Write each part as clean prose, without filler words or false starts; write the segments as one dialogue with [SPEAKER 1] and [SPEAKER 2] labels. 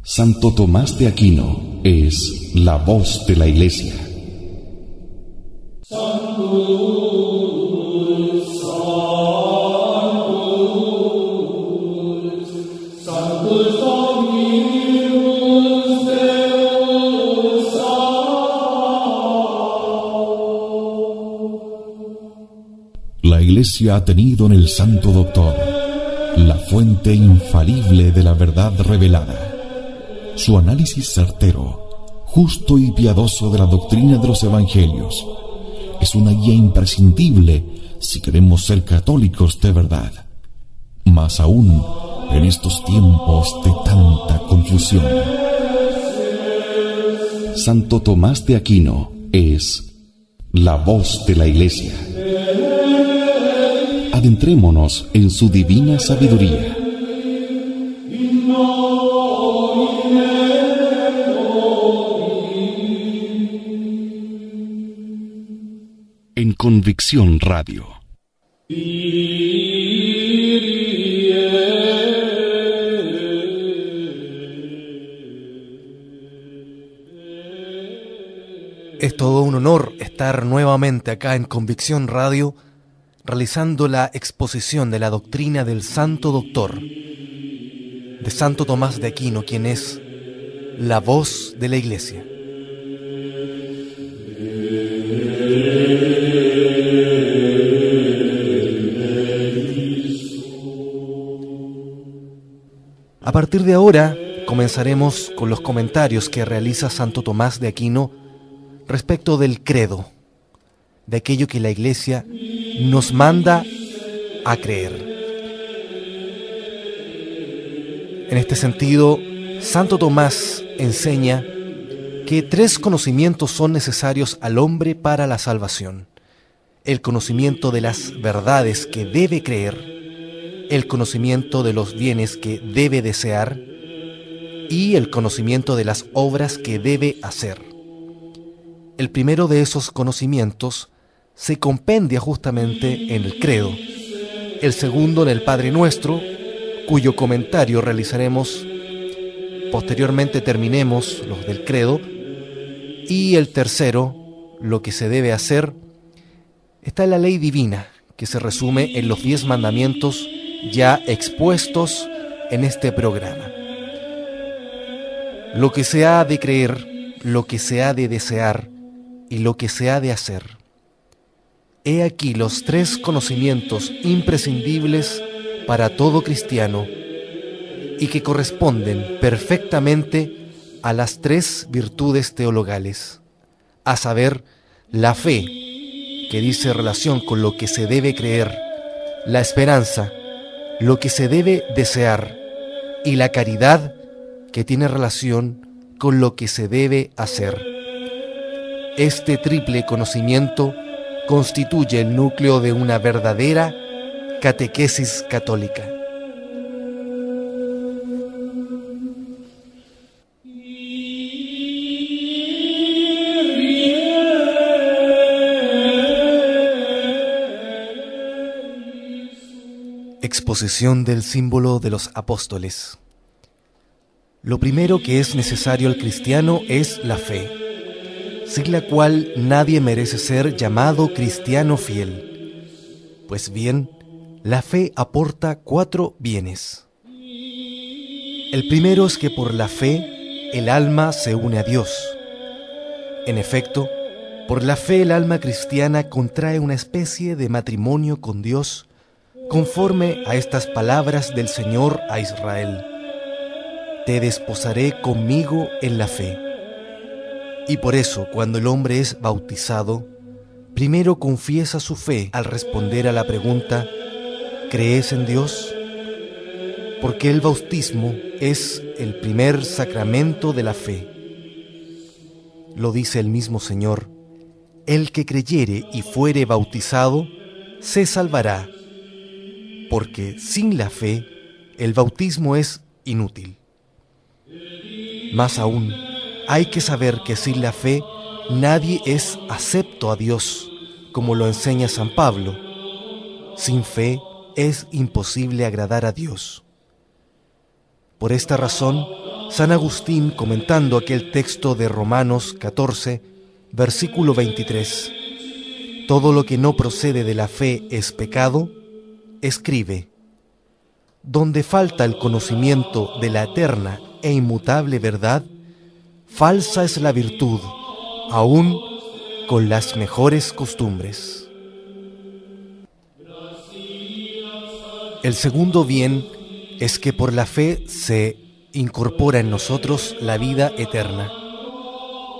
[SPEAKER 1] Santo Tomás de Aquino es la voz de la Iglesia. La Iglesia ha tenido en el Santo Doctor la fuente infalible de la verdad revelada. Su análisis certero, justo y piadoso de la doctrina de los Evangelios es una guía imprescindible si queremos ser católicos de verdad. Más aún en estos tiempos de tanta confusión. Santo Tomás de Aquino es la voz de la Iglesia. Adentrémonos en su divina sabiduría. En Convicción Radio.
[SPEAKER 2] Es todo un honor estar nuevamente acá en Convicción Radio, realizando la exposición de la doctrina del Santo Doctor, de Santo Tomás de Aquino, quien es la voz de la Iglesia. A partir de ahora comenzaremos con los comentarios que realiza Santo Tomás de Aquino respecto del credo, de aquello que la Iglesia nos manda a creer. En este sentido, Santo Tomás enseña que 3 conocimientos son necesarios al hombre para la salvación: el conocimiento de las verdades que debe creer, el conocimiento de los bienes que debe desear y el conocimiento de las obras que debe hacer. El primero de esos conocimientos se compendia justamente en el credo, el segundo en el Padre Nuestro, cuyo comentario realizaremos posteriormente terminemos los del credo, y el tercero, lo que se debe hacer, está en la ley divina, que se resume en los 10 mandamientos ya expuestos en este programa. Lo que se ha de creer, lo que se ha de desear y lo que se ha de hacer. He aquí los 3 conocimientos imprescindibles para todo cristiano y que corresponden perfectamente a las 3 virtudes teologales, a saber, la fe, que dice relación con lo que se debe creer, la esperanza, lo que se debe desear, y la caridad, que tiene relación con lo que se debe hacer. Este triple conocimiento constituye el núcleo de una verdadera catequesis católica. Exposición del símbolo de los apóstoles. Lo primero que es necesario al cristiano es la fe, sin la cual nadie merece ser llamado cristiano fiel. Pues bien, la fe aporta 4 bienes. El primero es que por la fe el alma se une a Dios. En efecto, por la fe el alma cristiana contrae una especie de matrimonio con Dios, conforme a estas palabras del Señor a Israel: te desposaré conmigo en la fe. Y por eso, cuando el hombre es bautizado, primero confiesa su fe al responder a la pregunta: ¿crees en Dios? Porque el bautismo es el primer sacramento de la fe. Lo dice el mismo Señor: el que creyere y fuere bautizado se salvará, porque sin la fe el bautismo es inútil. Más aún, hay que saber que sin la fe nadie es acepto a Dios, como lo enseña San Pablo. Sin fe es imposible agradar a Dios. Por esta razón, San Agustín, comentando aquel texto de Romanos 14, versículo 23, todo lo que no procede de la fe es pecado, escribe: donde falta el conocimiento de la eterna e inmutable verdad, falsa es la virtud, aún con las mejores costumbres. El segundo bien es que por la fe se incorpora en nosotros la vida eterna,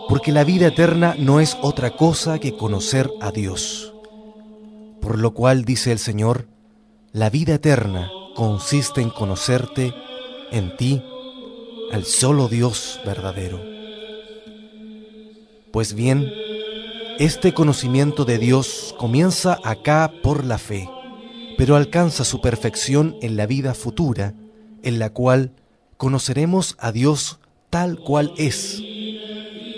[SPEAKER 2] porque la vida eterna no es otra cosa que conocer a Dios. Por lo cual dice el Señor: la vida eterna consiste en conocerte en ti, al solo Dios verdadero. Pues bien, este conocimiento de Dios comienza acá por la fe, pero alcanza su perfección en la vida futura, en la cual conoceremos a Dios tal cual es,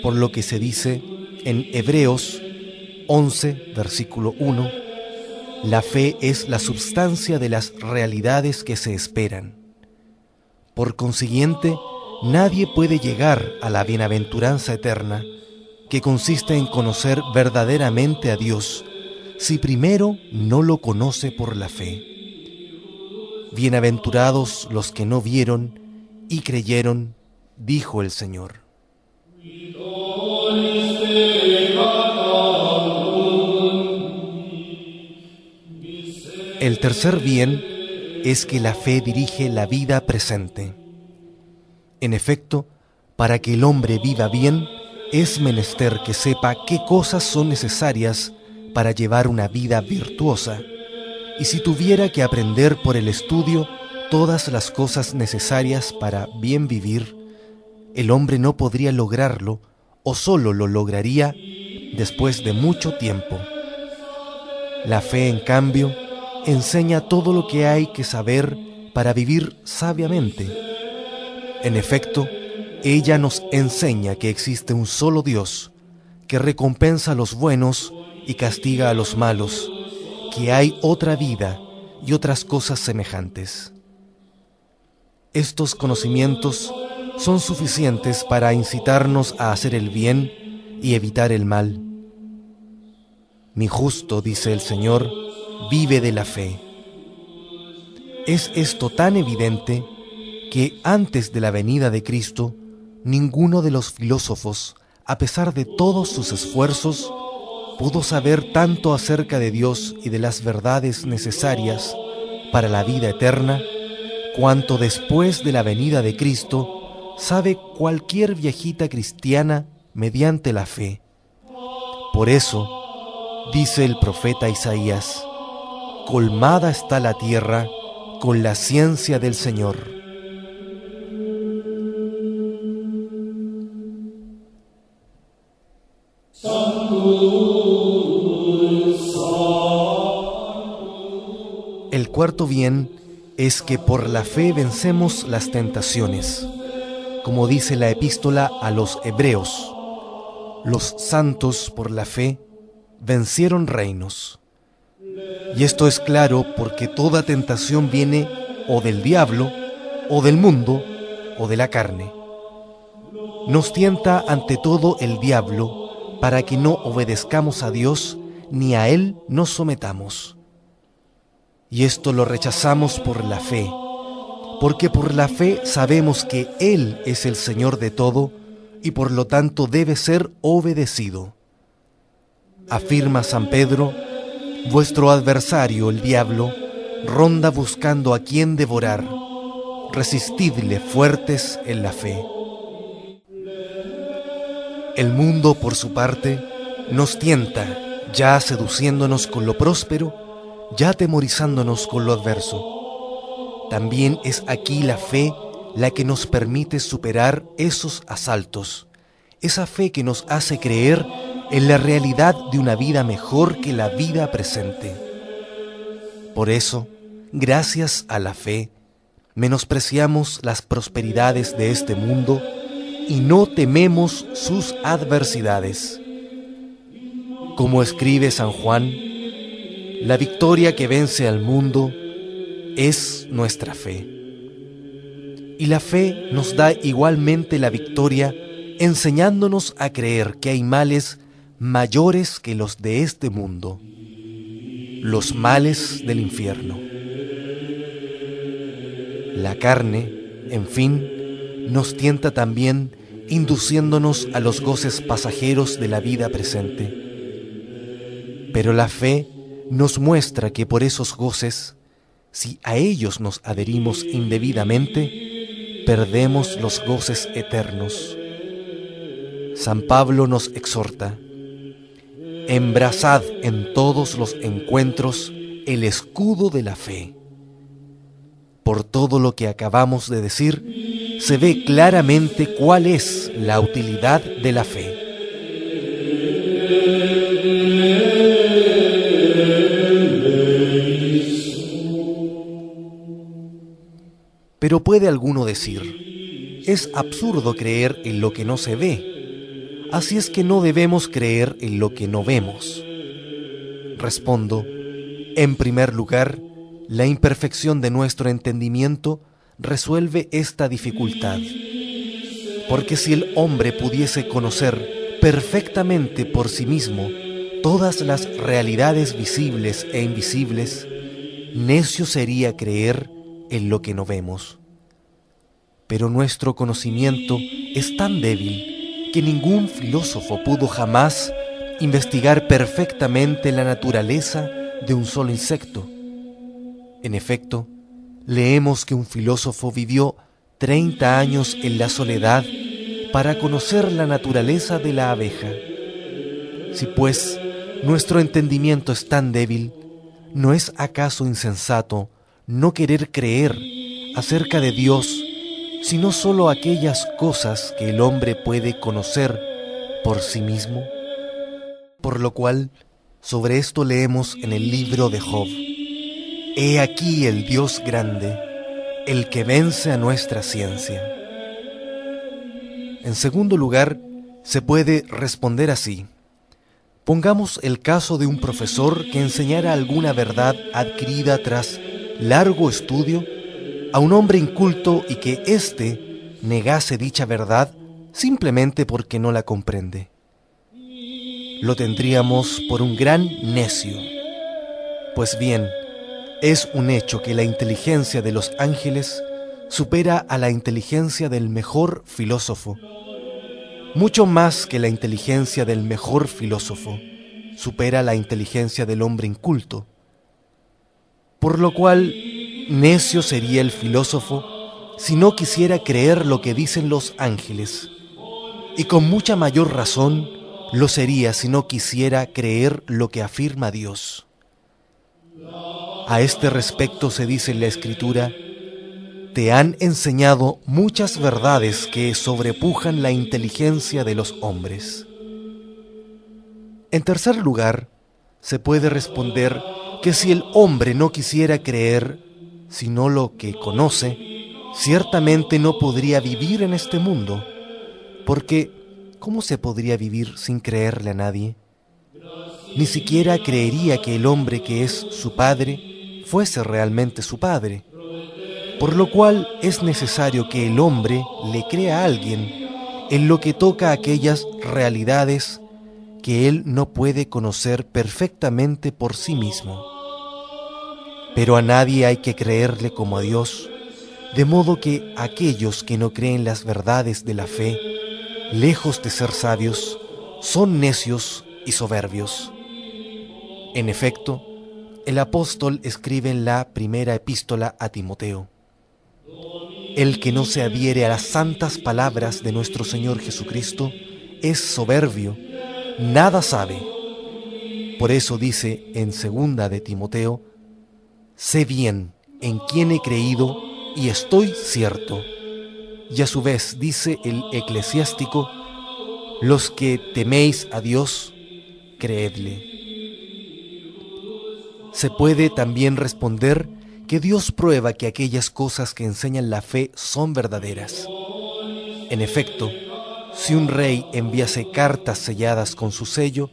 [SPEAKER 2] por lo que se dice en Hebreos 11, versículo 1, la fe es la substancia de las realidades que se esperan. Por consiguiente, nadie puede llegar a la bienaventuranza eterna, que consiste en conocer verdaderamente a Dios, si primero no lo conoce por la fe. Bienaventurados los que no vieron y creyeron, dijo el Señor. El tercer bien es que la fe dirige la vida presente. En efecto, para que el hombre viva bien, es menester que sepa qué cosas son necesarias para llevar una vida virtuosa, y si tuviera que aprender por el estudio todas las cosas necesarias para bien vivir, el hombre no podría lograrlo, o solo lo lograría después de mucho tiempo. La fe, en cambio, enseña todo lo que hay que saber para vivir sabiamente. En efecto, ella nos enseña que existe un solo Dios, que recompensa a los buenos y castiga a los malos, que hay otra vida y otras cosas semejantes. Estos conocimientos son suficientes para incitarnos a hacer el bien y evitar el mal. Mi justo, dice el Señor, vive de la fe. Es esto tan evidente que antes de la venida de Cristo, ninguno de los filósofos, a pesar de todos sus esfuerzos, pudo saber tanto acerca de Dios y de las verdades necesarias para la vida eterna, cuanto después de la venida de Cristo sabe cualquier viejita cristiana mediante la fe. Por eso, dice el profeta Isaías: colmada está la tierra con la ciencia del Señor. El cuarto bien es que por la fe vencemos las tentaciones. Como dice la epístola a los Hebreos, los santos por la fe vencieron reinos. Y esto es claro porque toda tentación viene o del diablo, o del mundo, o de la carne. Nos tienta ante todo el diablo para que no obedezcamos a Dios ni a Él nos sometamos. Y esto lo rechazamos por la fe, porque por la fe sabemos que Él es el Señor de todo y por lo tanto debe ser obedecido. Afirma San Pedro: vuestro adversario, el diablo, ronda buscando a quien devorar. Resistidle fuertes en la fe. El mundo, por su parte, nos tienta, ya seduciéndonos con lo próspero, ya atemorizándonos con lo adverso. También es aquí la fe la que nos permite superar esos asaltos, esa fe que nos hace creer en la realidad de una vida mejor que la vida presente. Por eso, gracias a la fe, menospreciamos las prosperidades de este mundo y no tememos sus adversidades. Como escribe San Juan, la victoria que vence al mundo es nuestra fe. Y la fe nos da igualmente la victoria, enseñándonos a creer que hay males mayores que los de este mundo, los males del infierno. La carne, en fin, nos tienta también, induciéndonos a los goces pasajeros de la vida presente. Pero la fe nos muestra que por esos goces, si a ellos nos adherimos indebidamente, perdemos los goces eternos. San Pablo nos exhorta: embrazad en todos los encuentros el escudo de la fe. Por todo lo que acabamos de decir, se ve claramente cuál es la utilidad de la fe. Pero puede alguno decir: es absurdo creer en lo que no se ve, así es que no debemos creer en lo que no vemos. Respondo: en primer lugar, la imperfección de nuestro entendimiento resuelve esta dificultad. Porque si el hombre pudiese conocer perfectamente por sí mismo todas las realidades visibles e invisibles, necio sería creer en lo que no vemos. Pero nuestro conocimiento es tan débil que ningún filósofo pudo jamás investigar perfectamente la naturaleza de un solo insecto. En efecto, leemos que un filósofo vivió 30 años en la soledad para conocer la naturaleza de la abeja. Si pues nuestro entendimiento es tan débil, ¿no es acaso insensato no querer creer acerca de Dios, sino solo aquellas cosas que el hombre puede conocer por sí mismo? Por lo cual, sobre esto leemos en el libro de Job: He aquí el Dios grande, el que vence a nuestra ciencia. En segundo lugar, se puede responder así: pongamos el caso de un profesor que enseñara alguna verdad adquirida tras largo estudio a un hombre inculto y que éste negase dicha verdad simplemente porque no la comprende. Lo tendríamos por un gran necio. Pues bien, es un hecho que la inteligencia de los ángeles supera a la inteligencia del mejor filósofo. Mucho más que la inteligencia del mejor filósofo supera la inteligencia del hombre inculto. Por lo cual, necio sería el filósofo si no quisiera creer lo que dicen los ángeles, y con mucha mayor razón lo sería si no quisiera creer lo que afirma Dios. A este respecto se dice en la Escritura: te han enseñado muchas verdades que sobrepujan la inteligencia de los hombres. En tercer lugar, se puede responder que si el hombre no quisiera creer sino lo que conoce, ciertamente no podría vivir en este mundo, porque ¿cómo se podría vivir sin creerle a nadie? Ni siquiera creería que el hombre que es su padre fuese realmente su padre, por lo cual es necesario que el hombre le crea a alguien en lo que toca a aquellas realidades que él no puede conocer perfectamente por sí mismo. Pero a nadie hay que creerle como a Dios, de modo que aquellos que no creen las verdades de la fe, lejos de ser sabios, son necios y soberbios. En efecto, el apóstol escribe en la primera epístola a Timoteo: el que no se adhiere a las santas palabras de nuestro Señor Jesucristo es soberbio, nada sabe. Por eso dice en segunda de Timoteo: sé bien en quién he creído y estoy cierto. Y a su vez dice el eclesiástico: los que teméis a Dios, creedle. Se puede también responder que Dios prueba que aquellas cosas que enseñan la fe son verdaderas. En efecto, si un rey enviase cartas selladas con su sello,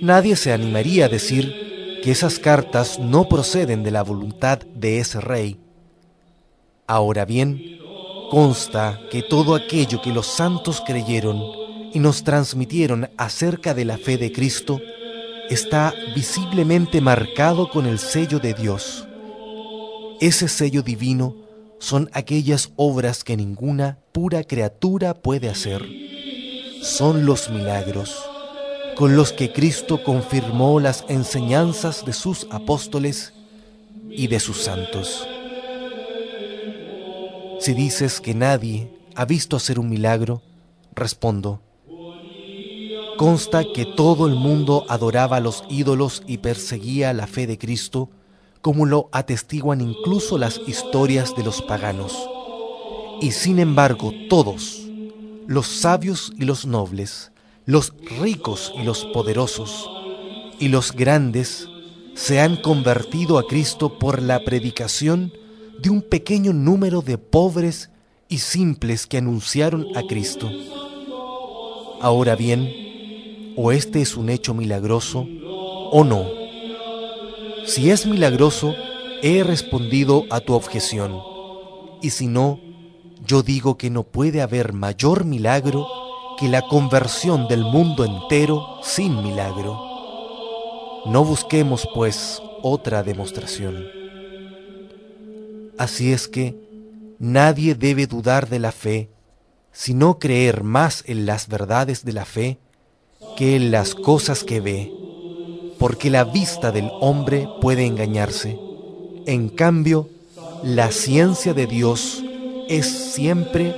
[SPEAKER 2] nadie se animaría a decir que esas cartas no proceden de la voluntad de ese rey. Ahora bien, consta que todo aquello que los santos creyeron y nos transmitieron acerca de la fe de Cristo está visiblemente marcado con el sello de Dios. Ese sello divino son aquellas obras que ninguna pura criatura puede hacer. Son los milagros con los que Cristo confirmó las enseñanzas de sus apóstoles y de sus santos. Si dices que nadie ha visto hacer un milagro, respondo: consta que todo el mundo adoraba a los ídolos y perseguía la fe de Cristo, como lo atestiguan incluso las historias de los paganos. Y sin embargo todos, los sabios y los nobles, los ricos y los poderosos, y los grandes, se han convertido a Cristo por la predicación de un pequeño número de pobres y simples que anunciaron a Cristo. Ahora bien, o este es un hecho milagroso o no. Si es milagroso, he respondido a tu objeción, y si no, yo digo que no puede haber mayor milagro que la conversión del mundo entero sin milagro. No busquemos, pues, otra demostración. Así es que nadie debe dudar de la fe, sino creer más en las verdades de la fe que en las cosas que ve, porque la vista del hombre puede engañarse. En cambio, la ciencia de Dios es siempre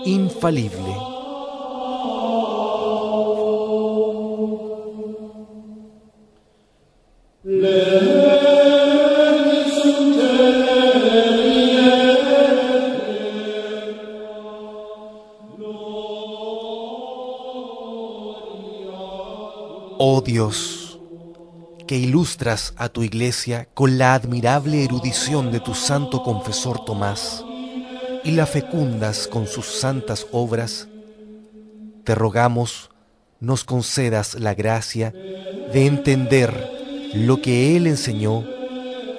[SPEAKER 2] infalible. Oh Dios, que ilustras a tu Iglesia con la admirable erudición de tu santo confesor Tomás y la fecundas con sus santas obras, te rogamos nos concedas la gracia de entender lo que él enseñó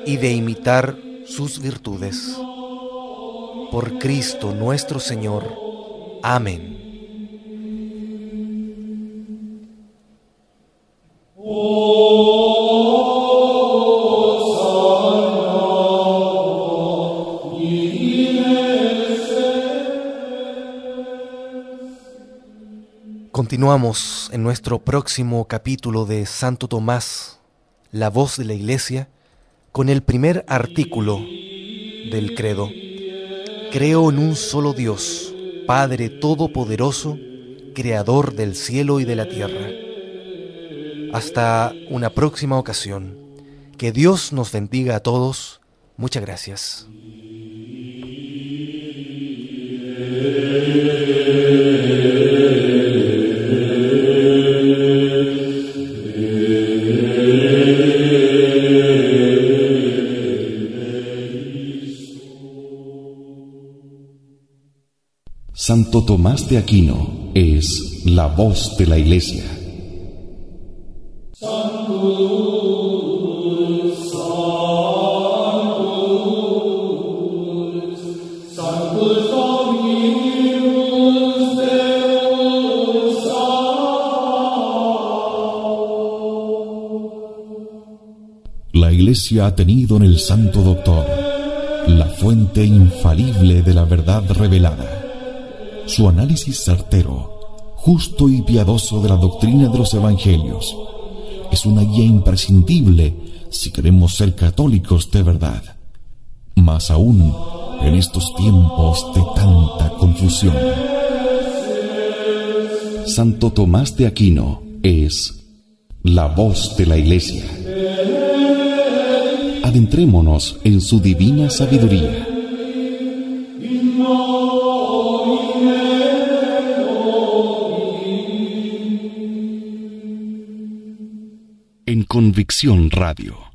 [SPEAKER 2] y de imitar sus virtudes. Por Cristo nuestro Señor. Amén. Continuamos en nuestro próximo capítulo de Santo Tomás, la voz de la Iglesia, con el primer artículo del credo. Creo en un solo Dios, Padre Todopoderoso, Creador del cielo y de la tierra. Hasta una próxima ocasión. Que Dios nos bendiga a todos. Muchas gracias.
[SPEAKER 1] Santo Tomás de Aquino es la voz de la Iglesia. La Iglesia ha tenido en el Santo Doctor la fuente infalible de la verdad revelada. Su análisis certero, justo y piadoso de la doctrina de los Evangelios es una guía imprescindible si queremos ser católicos de verdad, más aún en estos tiempos de tanta confusión. Santo Tomás de Aquino es la voz de la Iglesia. Adentrémonos en su divina sabiduría. En Convicción Radio.